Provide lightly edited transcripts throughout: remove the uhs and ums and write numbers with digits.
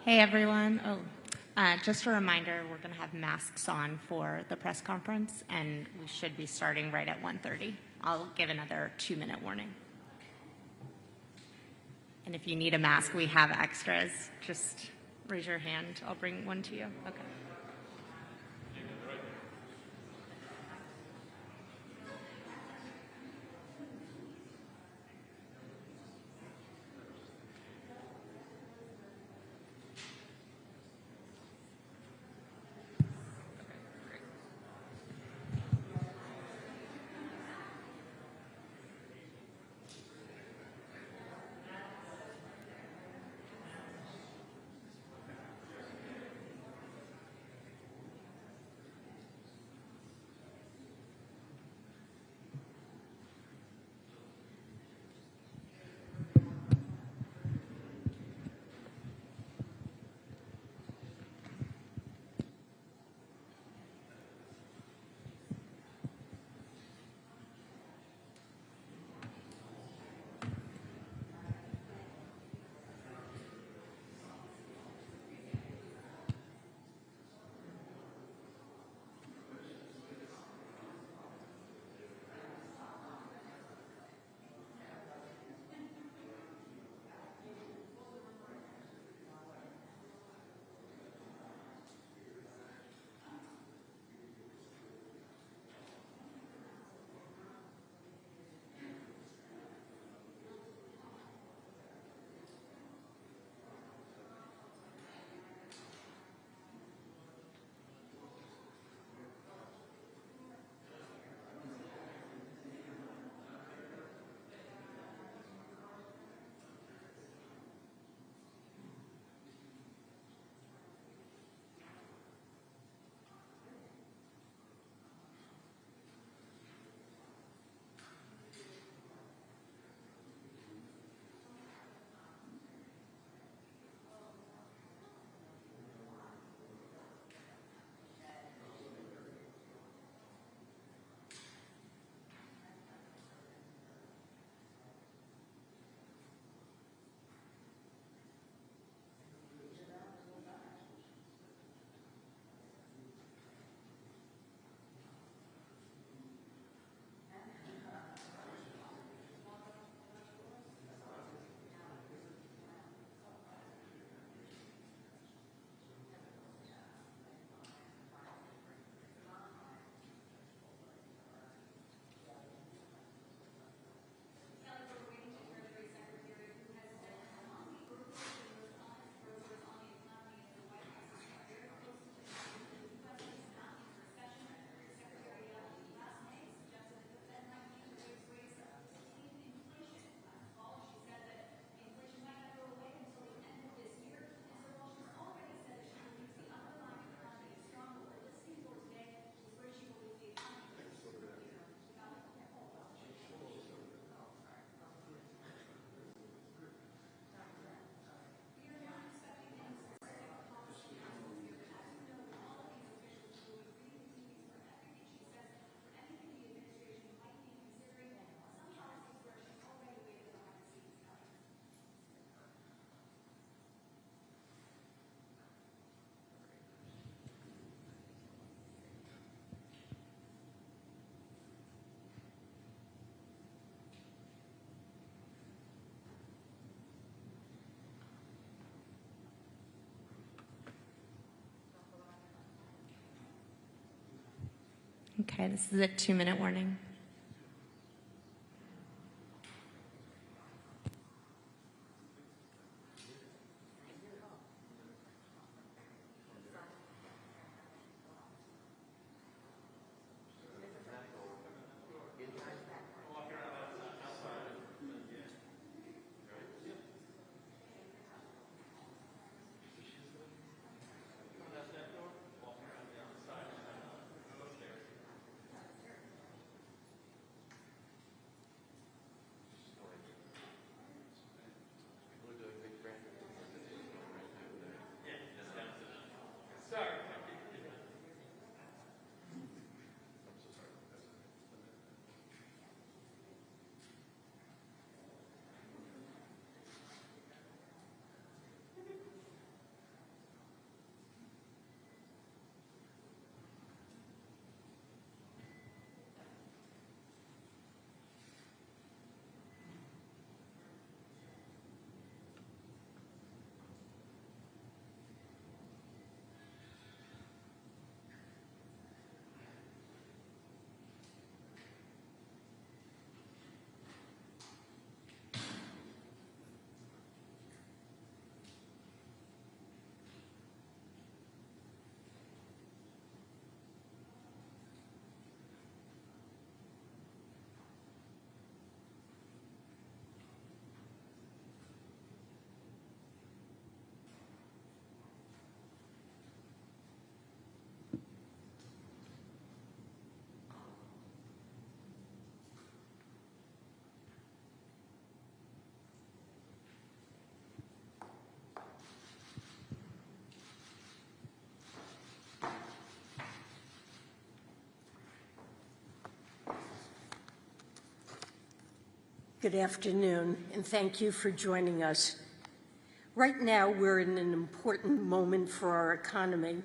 Hey, everyone. Just a reminder, we're going to have masks on for the press conference, and we should be starting right at 1:30. I'll give another 2-minute warning. And if you need a mask, we have extras. Just raise your hand. I'll bring one to you. Okay. Okay, this is a 2-minute warning. Good afternoon, and thank you for joining us. Right now, we're in an important moment for our economy,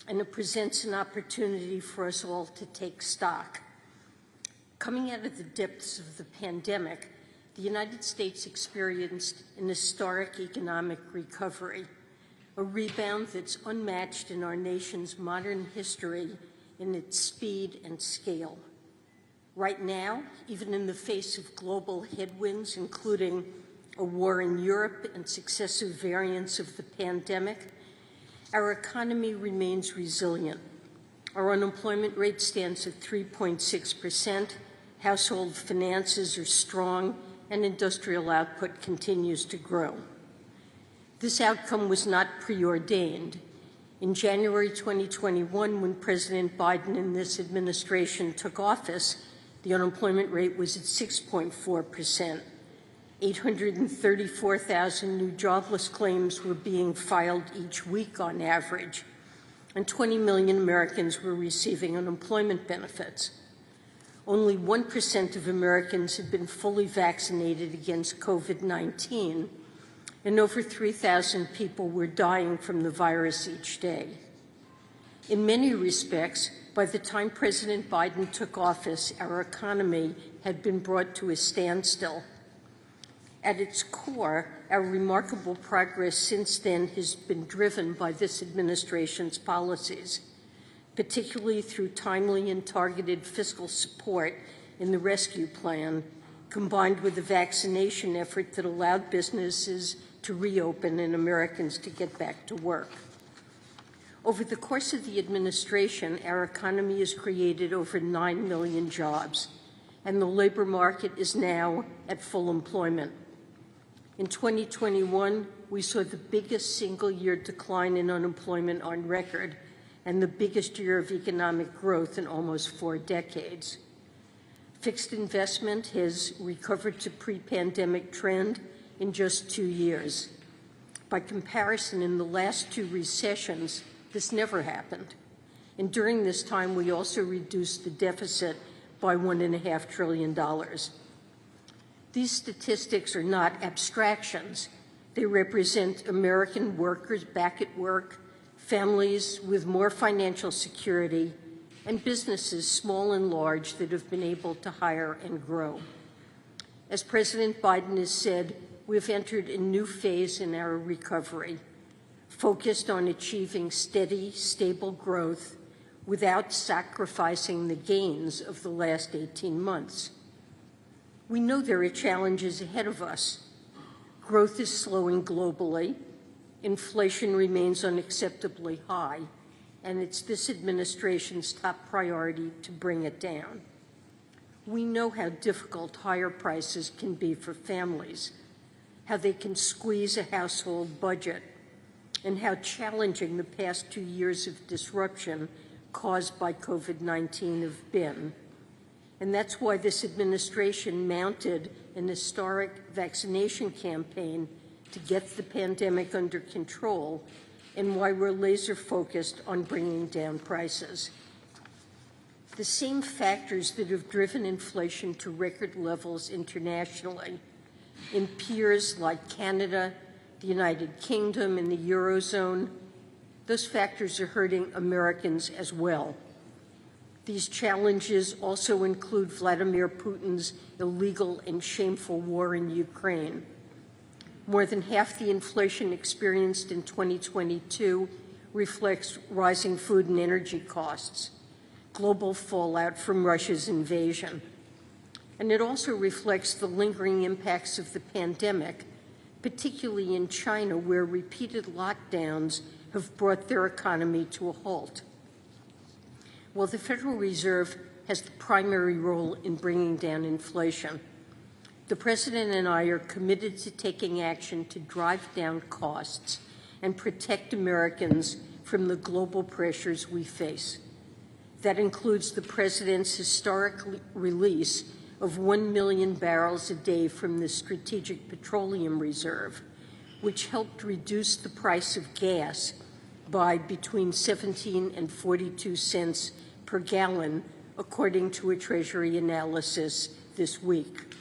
and it presents an opportunity for us all to take stock. Coming out of the depths of the pandemic, the United States experienced an historic economic recovery, a rebound that's unmatched in our nation's modern history in its speed and scale. Right now, even in the face of global headwinds, including a war in Europe and successive variants of the pandemic, our economy remains resilient. Our unemployment rate stands at 3.6%, household finances are strong, and industrial output continues to grow. This outcome was not preordained. In January 2021, when President Biden and this administration took office, the unemployment rate was at 6.4%. 834,000 new jobless claims were being filed each week on average, and 20 million Americans were receiving unemployment benefits. Only 1% of Americans had been fully vaccinated against COVID-19, and over 3,000 people were dying from the virus each day. In many respects, by the time President Biden took office, our economy had been brought to a standstill. At its core, our remarkable progress since then has been driven by this administration's policies, particularly through timely and targeted fiscal support in the rescue plan, combined with a vaccination effort that allowed businesses to reopen and Americans to get back to work. Over the course of the administration, our economy has created over 9 million jobs, and the labor market is now at full employment. In 2021, we saw the biggest single-year decline in unemployment on record and the biggest year of economic growth in almost 4 decades. Fixed investment has recovered to pre-pandemic trend in just 2 years. By comparison, in the last 2 recessions, this never happened. And during this time, we also reduced the deficit by $1.5 trillion. These statistics are not abstractions. They represent American workers back at work, families with more financial security, and businesses, small and large, that have been able to hire and grow. As President Biden has said, we've entered a new phase in our recovery, focused on achieving steady, stable growth without sacrificing the gains of the last 18 months. We know there are challenges ahead of us. Growth is slowing globally, inflation remains unacceptably high, and it's this administration's top priority to bring it down. We know how difficult higher prices can be for families, how they can squeeze a household budget, and how challenging the past 2 years of disruption caused by COVID-19 have been. And that's why this administration mounted an historic vaccination campaign to get the pandemic under control, and why we're laser focused on bringing down prices. The same factors that have driven inflation to record levels internationally in peers like Canada, the United Kingdom, and the Eurozone, those factors are hurting Americans as well. These challenges also include Vladimir Putin's illegal and shameful war in Ukraine. More than half the inflation experienced in 2022 reflects rising food and energy costs, global fallout from Russia's invasion. And it also reflects the lingering impacts of the pandemic, particularly in China, where repeated lockdowns have brought their economy to a halt. While the Federal Reserve has the primary role in bringing down inflation, the President and I are committed to taking action to drive down costs and protect Americans from the global pressures we face. That includes the President's historic release of 1 million barrels a day from the Strategic Petroleum Reserve, which helped reduce the price of gas by between 17 and 42 cents per gallon, according to a Treasury analysis this week.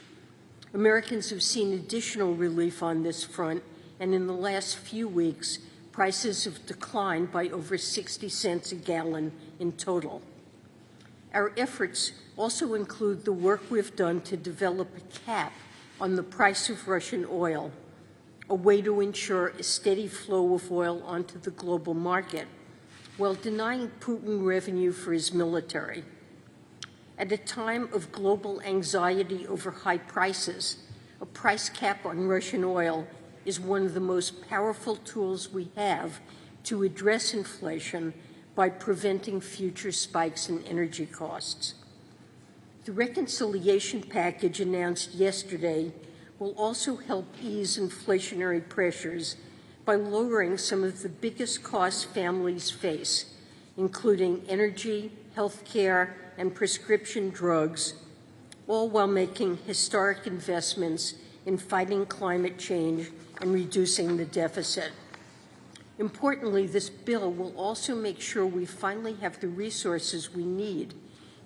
Americans have seen additional relief on this front, and in the last few weeks, prices have declined by over 60 cents a gallon in total. Our efforts also include the work we've done to develop a cap on the price of Russian oil, a way to ensure a steady flow of oil onto the global market, while denying Putin revenue for his military. At a time of global anxiety over high prices, a price cap on Russian oil is one of the most powerful tools we have to address inflation by preventing future spikes in energy costs. The reconciliation package announced yesterday will also help ease inflationary pressures by lowering some of the biggest costs families face, including energy, health care, and prescription drugs, all while making historic investments in fighting climate change and reducing the deficit. Importantly, this bill will also make sure we finally have the resources we need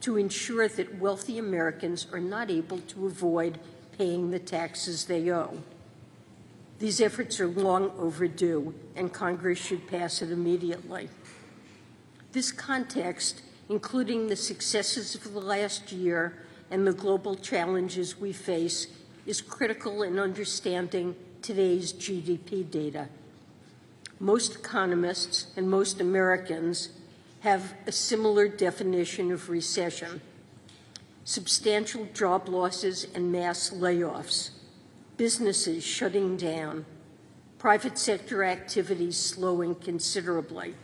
to ensure that wealthy Americans are not able to avoid paying the taxes they owe. These efforts are long overdue, and Congress should pass it immediately. This context, including the successes of the last year and the global challenges we face, is critical in understanding today's GDP data. Most economists and most Americans have a similar definition of recession: substantial job losses and mass layoffs, businesses shutting down, private sector activities slowing considerably,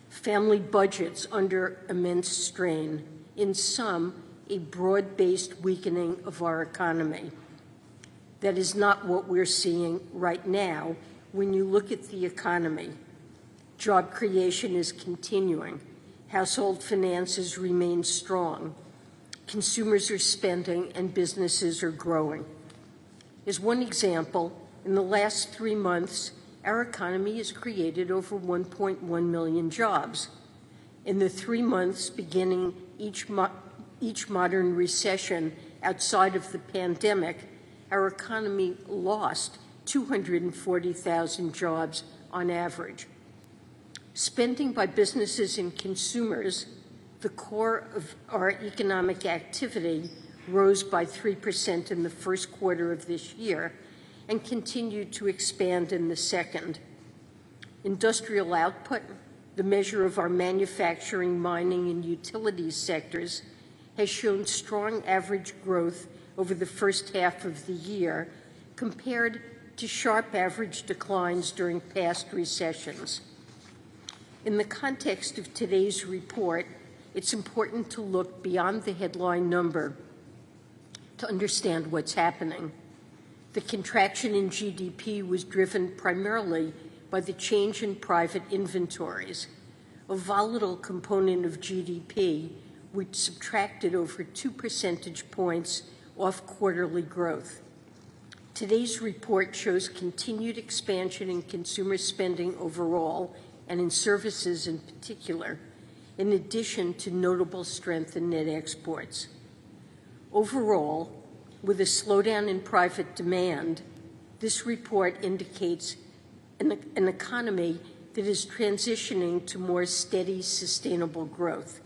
family budgets under immense strain, in sum, a broad-based weakening of our economy. That is not what we're seeing right now when you look at the economy. Job creation is continuing. Household finances remain strong. Consumers are spending and businesses are growing. As one example, in the last 3 months, our economy has created over 1.1 million jobs. In the 3 months beginning each modern recession outside of the pandemic, our economy lost 240,000 jobs on average. Spending by businesses and consumers, the core of our economic activity, rose by 3% in the first quarter of this year and continued to expand in the second. Industrial output, the measure of our manufacturing, mining, and utilities sectors, has shown strong average growth over the first half of the year compared to sharp average declines during past recessions. In the context of today's report, it's important to look beyond the headline number to understand what's happening. The contraction in GDP was driven primarily by the change in private inventories, a volatile component of GDP which subtracted over 2 percentage points off quarterly growth. Today's report shows continued expansion in consumer spending overall and in services in particular, in addition to notable strength in net exports. Overall, with a slowdown in private demand, this report indicates an economy that is transitioning to more steady, sustainable growth.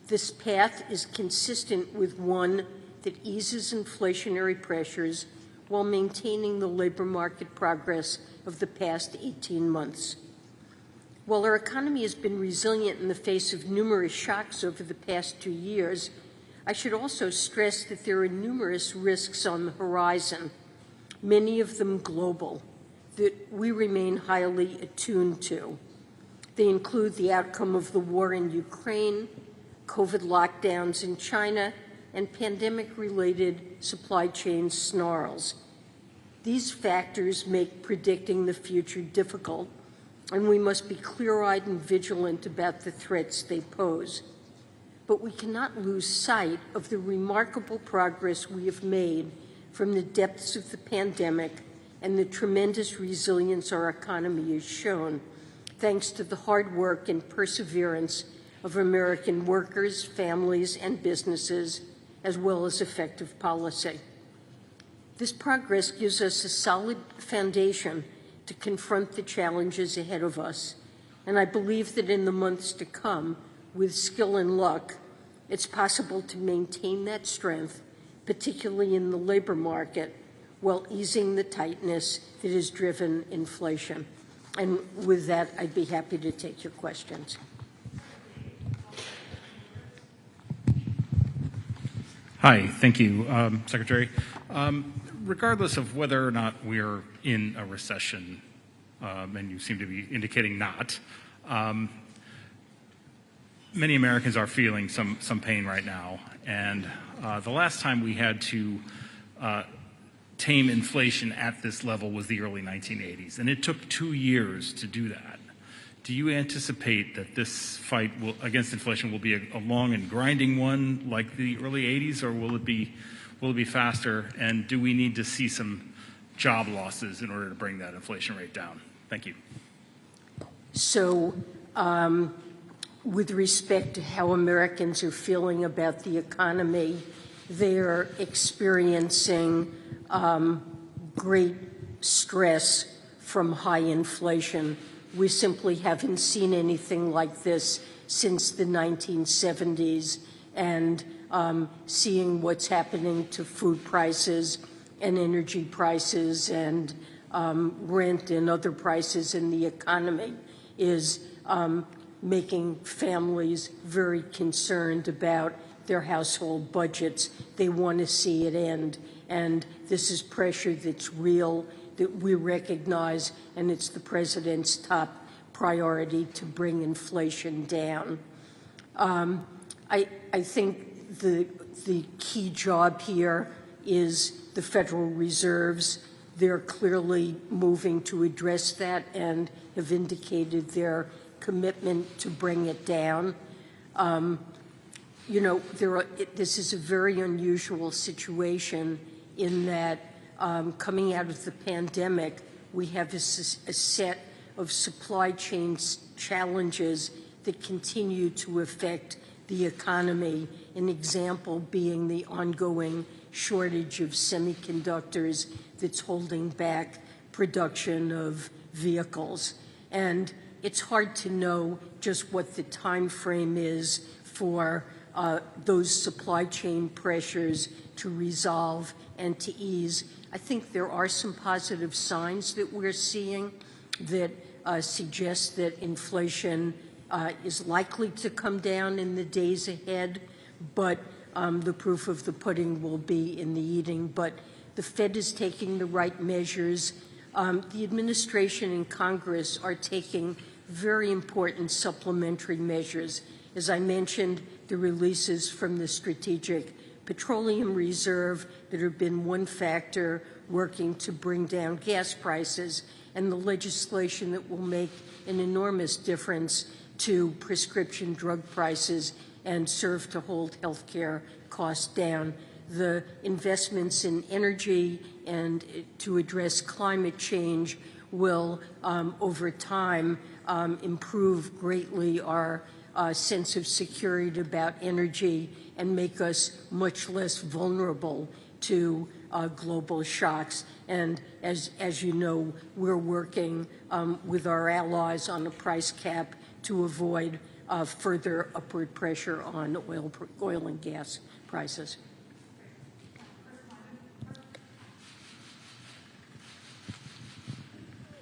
This path is consistent with one that eases inflationary pressures while maintaining the labor market progress of the past 18 months. While our economy has been resilient in the face of numerous shocks over the past 2 years, I should also stress that there are numerous risks on the horizon, many of them global, that we remain highly attuned to. They include the outcome of the war in Ukraine, COVID lockdowns in China, and pandemic-related supply chain snarls. These factors make predicting the future difficult, and we must be clear-eyed and vigilant about the threats they pose. But we cannot lose sight of the remarkable progress we have made from the depths of the pandemic and the tremendous resilience our economy has shown, thanks to the hard work and perseverance of American workers, families, and businesses, as well as effective policy. This progress gives us a solid foundation to confront the challenges ahead of us, and I believe that in the months to come, with skill and luck, it's possible to maintain that strength, particularly in the labor market, while easing the tightness that has driven inflation. And with that, I'd be happy to take your questions. Hi, thank you, Secretary. Regardless of whether or not we're in a recession, and you seem to be indicating not, many Americans are feeling some pain right now. And the last time we had to tame inflation at this level was the early 1980s, and it took 2 years to do that. Do you anticipate that this fight against inflation will be a long and grinding one like the early 80s, or will it be faster? And do we need to see some job losses in order to bring that inflation rate down? Thank you. So, with respect to how Americans are feeling about the economy, they're experiencing great stress from high inflation. We simply haven't seen anything like this since the 1970s, and seeing what's happening to food prices and energy prices and rent and other prices in the economy is making families very concerned about their household budgets. They want to see it end, and this is pressure that's real, that we recognize, and it's the president's top priority to bring inflation down. I think the key job here is the Federal Reserve's. They're clearly moving to address that and have indicated their commitment to bring it down. This is a very unusual situation in that coming out of the pandemic, we have a set of supply chain challenges that continue to affect the economy, an example being the ongoing shortage of semiconductors that's holding back production of vehicles. And it's hard to know just what the time frame is for those supply chain pressures to resolve and to ease. I think there are some positive signs that we're seeing that suggest that inflation is likely to come down in the days ahead, but the proof of the pudding will be in the eating. But the Fed is taking the right measures. The administration and Congress are taking very important supplementary measures. As I mentioned, the releases from the Strategic Petroleum Reserve that have been one factor working to bring down gas prices, and the legislation that will make an enormous difference to prescription drug prices and serve to hold health care costs down. The investments in energy and to address climate change will, over time, improve greatly our sense of security about energy and make us much less vulnerable to global shocks. And as you know, we're working with our allies on a price cap to avoid further upward pressure on oil and gas prices.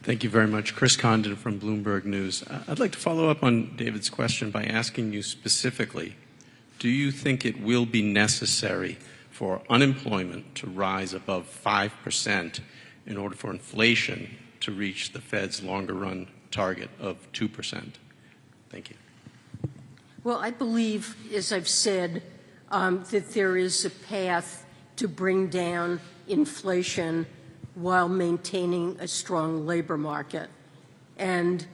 Thank you very much. Chris Condon from Bloomberg News. I'd like to follow up on David's question by asking you specifically, do you think it will be necessary for unemployment to rise above 5% in order for inflation to reach the Fed's longer-run target of 2%? Thank you. Well, I believe, as I've said, that there is a path to bring down inflation while maintaining a strong labor market. And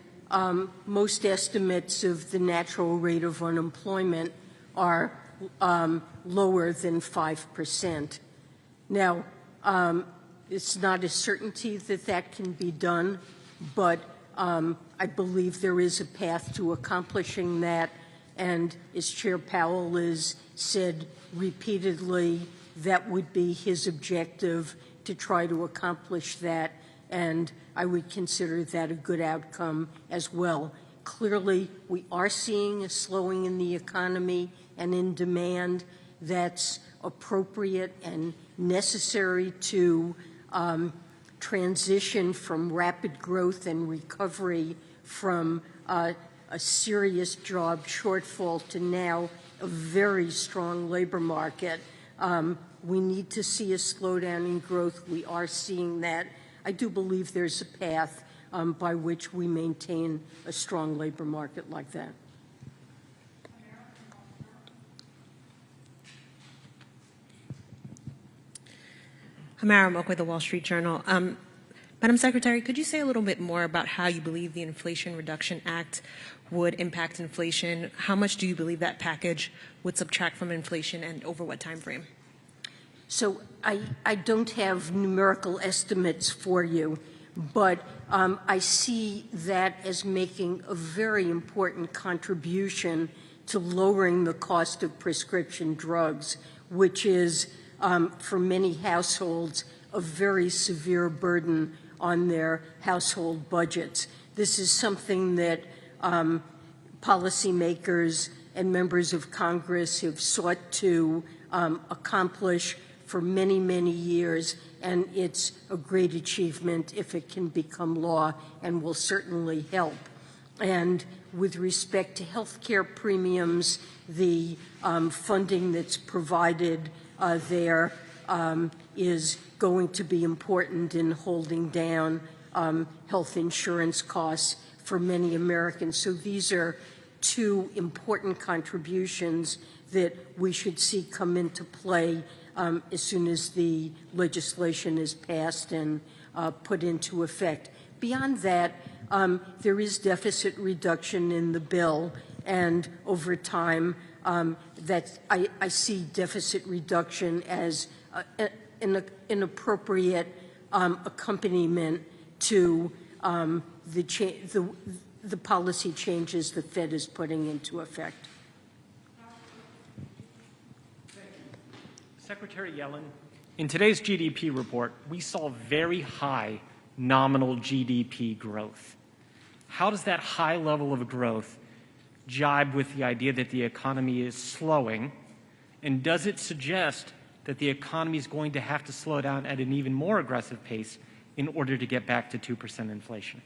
most estimates of the natural rate of unemployment are lower than 5%. Now, it's not a certainty that that can be done, but I believe there is a path to accomplishing that. And as Chair Powell has said repeatedly, that would be his objective to try to accomplish that, and I would consider that a good outcome as well. Clearly, we are seeing a slowing in the economy and in demand that's appropriate and necessary to transition from rapid growth and recovery from a serious job shortfall to now a very strong labor market. We need to see a slowdown in growth. We are seeing that. I do believe there's a path by which we maintain a strong labor market like that. Hamara Mok with the Wall Street Journal. Madam Secretary, could you say a little bit more about how you believe the Inflation Reduction Act would impact inflation? How much do you believe that package would subtract from inflation, and over what time frame? So I don't have numerical estimates for you, but I see that as making a very important contribution to lowering the cost of prescription drugs, which is, for many households, a very severe burden on their household budgets. This is something that policymakers and members of Congress have sought to accomplish for many, many years, and it's a great achievement if it can become law and will certainly help. And with respect to health care premiums, the funding that's provided there is going to be important in holding down health insurance costs for many Americans. So these are two important contributions that we should see come into play as soon as the legislation is passed and put into effect. Beyond that, there is deficit reduction in the bill, and over time, that I see deficit reduction as an appropriate accompaniment to the policy changes the Fed is putting into effect. Secretary Yellen, in today's GDP report, we saw very high nominal GDP growth. How does that high level of growth jibe with the idea that the economy is slowing? And does it suggest that the economy is going to have to slow down at an even more aggressive pace in order to get back to 2% inflation?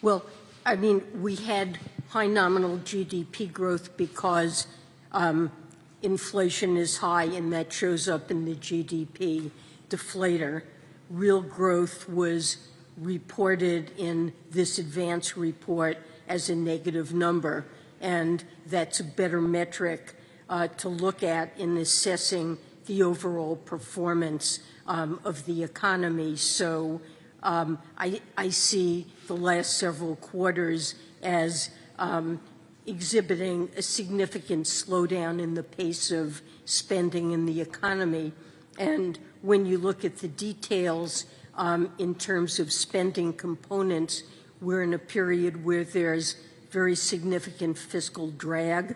Well, I mean, we had high nominal GDP growth because inflation is high, and that shows up in the GDP deflator. Real growth was reported in this advance report as a negative number, and that's a better metric to look at in assessing the overall performance of the economy. So I see the last several quarters as exhibiting a significant slowdown in the pace of spending in the economy. And when you look at the details in terms of spending components, we're in a period where there's very significant fiscal drag.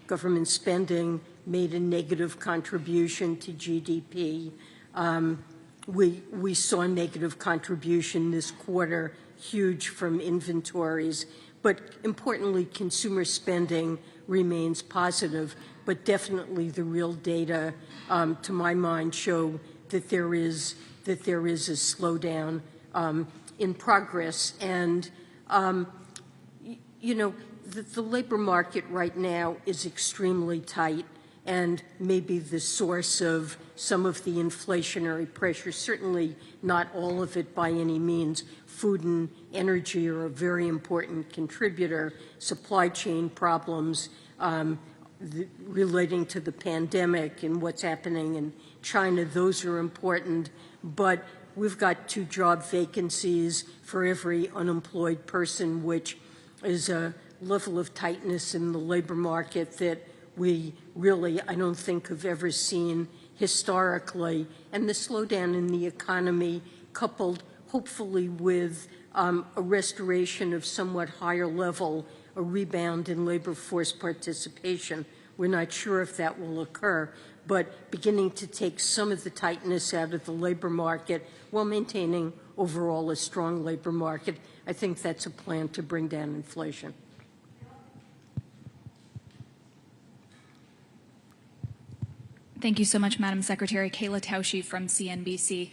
Government spending made a negative contribution to GDP. We saw a negative contribution this quarter, huge from inventories. But importantly, consumer spending remains positive, but definitely the real data, to my mind, show that there is a slowdown in progress. And, you know, the labor market right now is extremely tight and maybe the source of some of the inflationary pressure, certainly not all of it by any means. Food and energy are a very important contributor. Supply chain problems relating to the pandemic and what's happening in China, those are important. But we've got 2 job vacancies for every unemployed person, which is a level of tightness in the labor market that we really, I don't think, have ever seen historically. And the slowdown in the economy, coupled hopefully with a restoration of somewhat higher level, a rebound in labor force participation, We're not sure if that will occur, but beginning to take some of the tightness out of the labor market while maintaining overall a strong labor market, I think that's a plan to bring down inflation. Thank you so much, Madam Secretary. Kayla Tausche from CNBC.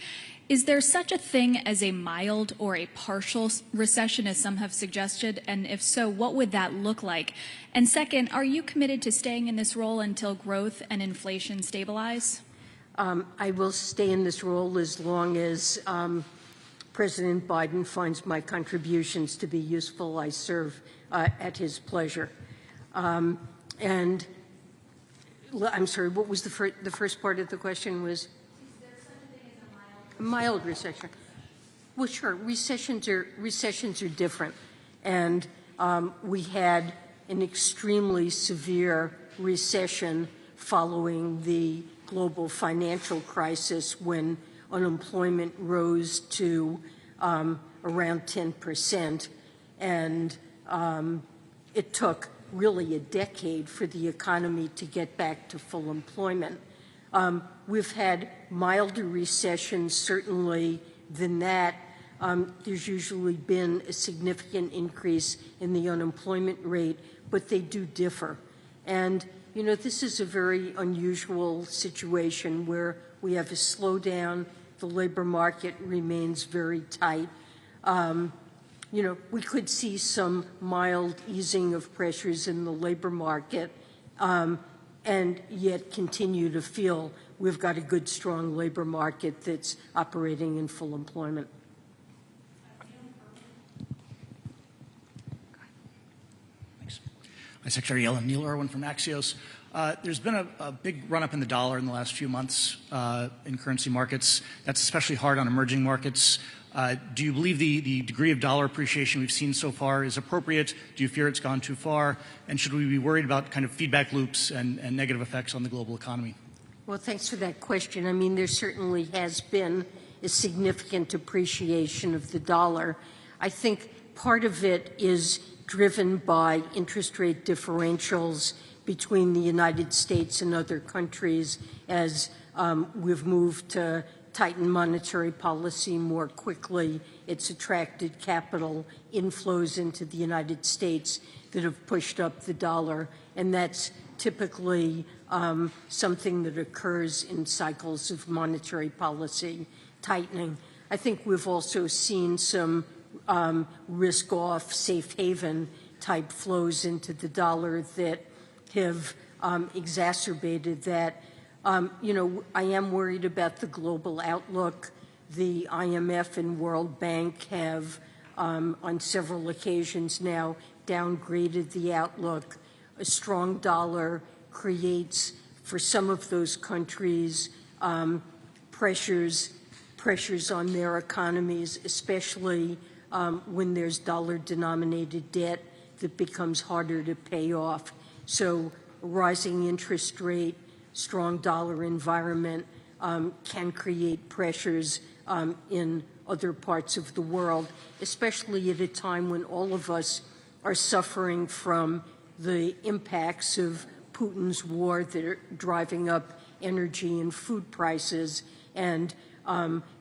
Is there such a thing as a mild or a partial recession, as some have suggested? And if so, what would that look like? And second, are you committed to staying in this role until growth and inflation stabilize? I will stay in this role as long as President Biden finds my contributions to be useful. I serve at his pleasure. And I'm sorry, what was the first part of the question was? Is there such a thing as a mild recession? Well, sure. Recessions are different. And we had an extremely severe recession following the global financial crisis when unemployment rose to around 10%. And it took really a decade for the economy to get back to full employment. We've had milder recessions, certainly, than that. There's usually been a significant increase in the unemployment rate, but they do differ. And, you know, this is a very unusual situation where we have a slowdown, the labor market remains very tight. You know, we could see some mild easing of pressures in the labor market and yet continue to feel we've got a good, strong labor market that's operating in full employment. Thanks. Secretary Yellen, Neil Irwin from Axios. There's been a big run-up in the dollar in the last few months in currency markets. That's especially hard on emerging markets. Do you believe the degree of dollar appreciation we've seen so far is appropriate? Do you fear it's gone too far? And should we be worried about kind of feedback loops and negative effects on the global economy? Well, thanks for that question. I mean, there certainly has been a significant appreciation of the dollar. I think part of it is driven by interest rate differentials between the United States and other countries as we've moved to tighten monetary policy more quickly. It's attracted capital inflows into the United States that have pushed up the dollar, and that's typically something that occurs in cycles of monetary policy tightening. I think we've also seen some risk-off, safe haven type flows into the dollar that have exacerbated that. You know, I am worried about the global outlook. The IMF and World Bank have, on several occasions now, downgraded the outlook. A strong dollar creates, for some of those countries, pressures on their economies, especially when there's dollar-denominated debt that becomes harder to pay off. So a rising interest rate, strong dollar environment can create pressures in other parts of the world, especially at a time when all of us are suffering from the impacts of Putin's war that are driving up energy and food prices and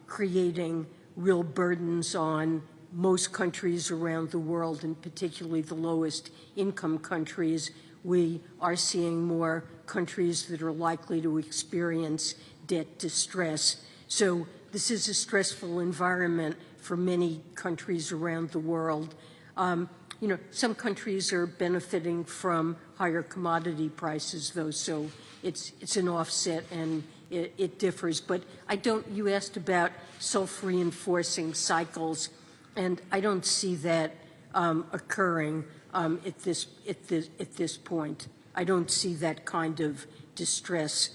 creating real burdens on most countries around the world, and particularly the lowest income countries. We are seeing more countries that are likely to experience debt distress. So this is a stressful environment for many countries around the world. You know, some countries are benefiting from higher commodity prices, though, so it's an offset and it differs. But you asked about self-reinforcing cycles, and I don't see that occurring at this point. I don't see that kind of distress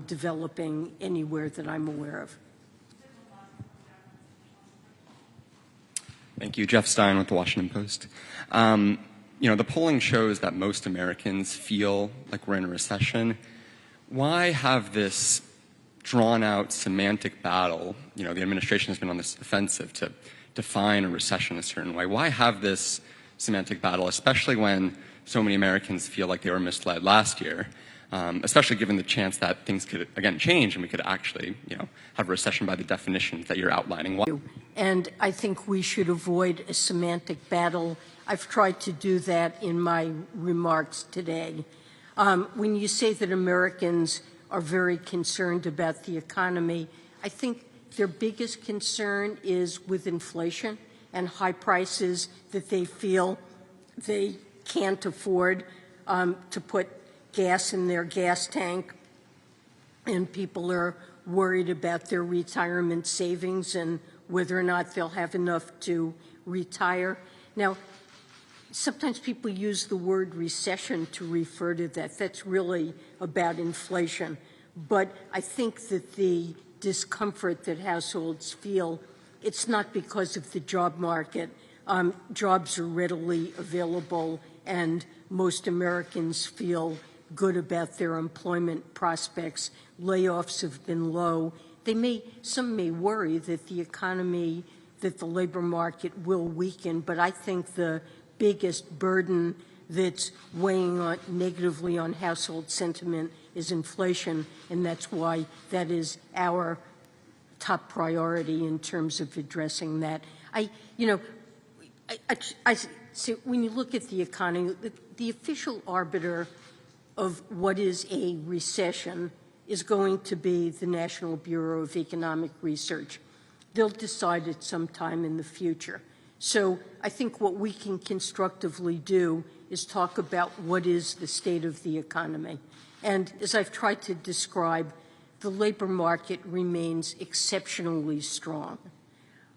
developing anywhere that I'm aware of. Thank you. Jeff Stein with the Washington Post. You know, the polling shows that most Americans feel like we're in a recession. Why have this drawn-out semantic battle? You know, the administration has been on this offensive to define a recession a certain way. Why have this semantic battle, especially when so many Americans feel like they were misled last year? especially given the chance that things could, again, change and we could actually, have a recession by the definitions that you're outlining. And I think we should avoid a semantic battle. I've tried to do that in my remarks today. When you say that Americans are very concerned about the economy, I think their biggest concern is with inflation and high prices that they feel they can't afford to put gas in their gas tank, and people are worried about their retirement savings and whether or not they'll have enough to retire. Now, sometimes people use the word recession to refer to that. That's really about inflation. But I think that the discomfort that households feel, it's not because of the job market. Jobs are readily available, and most Americans feel good about their employment prospects. Layoffs have been low. Some may worry that the economy, that the labor market will weaken, but I think the biggest burden that's weighing negatively on household sentiment is inflation, and that's why that is our top priority in terms of addressing that. So when you look at the economy, the official arbiter of what is a recession is going to be the National Bureau of Economic Research. They'll decide it sometime in the future. So I think what we can constructively do is talk about what is the state of the economy. And as I've tried to describe, the labor market remains exceptionally strong.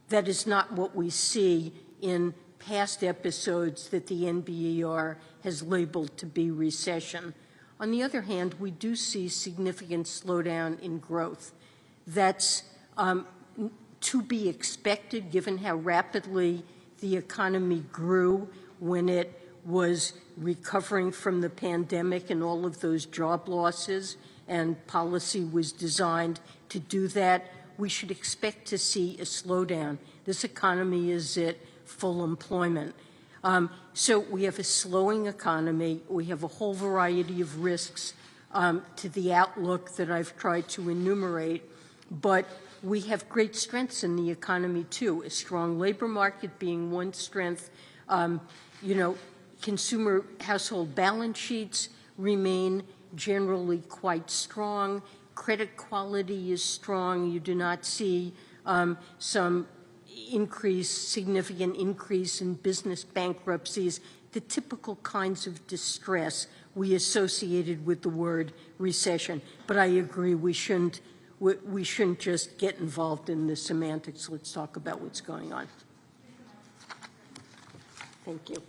That is not what we see in past episodes that the NBER has labeled to be recession. On the other hand, we do see significant slowdown in growth. That's to be expected given how rapidly the economy grew when it was recovering from the pandemic and all of those job losses, and policy was designed to do that. We should expect to see a slowdown. This economy is at full employment. So we have a slowing economy. We have a whole variety of risks to the outlook that I've tried to enumerate, but we have great strengths in the economy too. A strong labor market being one strength. Consumer household balance sheets remain generally quite strong. Credit quality is strong. You do not see some significant increase in business bankruptcies, the typical kinds of distress we associated with the word recession. But I agree, we shouldn't just get involved in the semantics. Let's talk about what's going on. Thank you.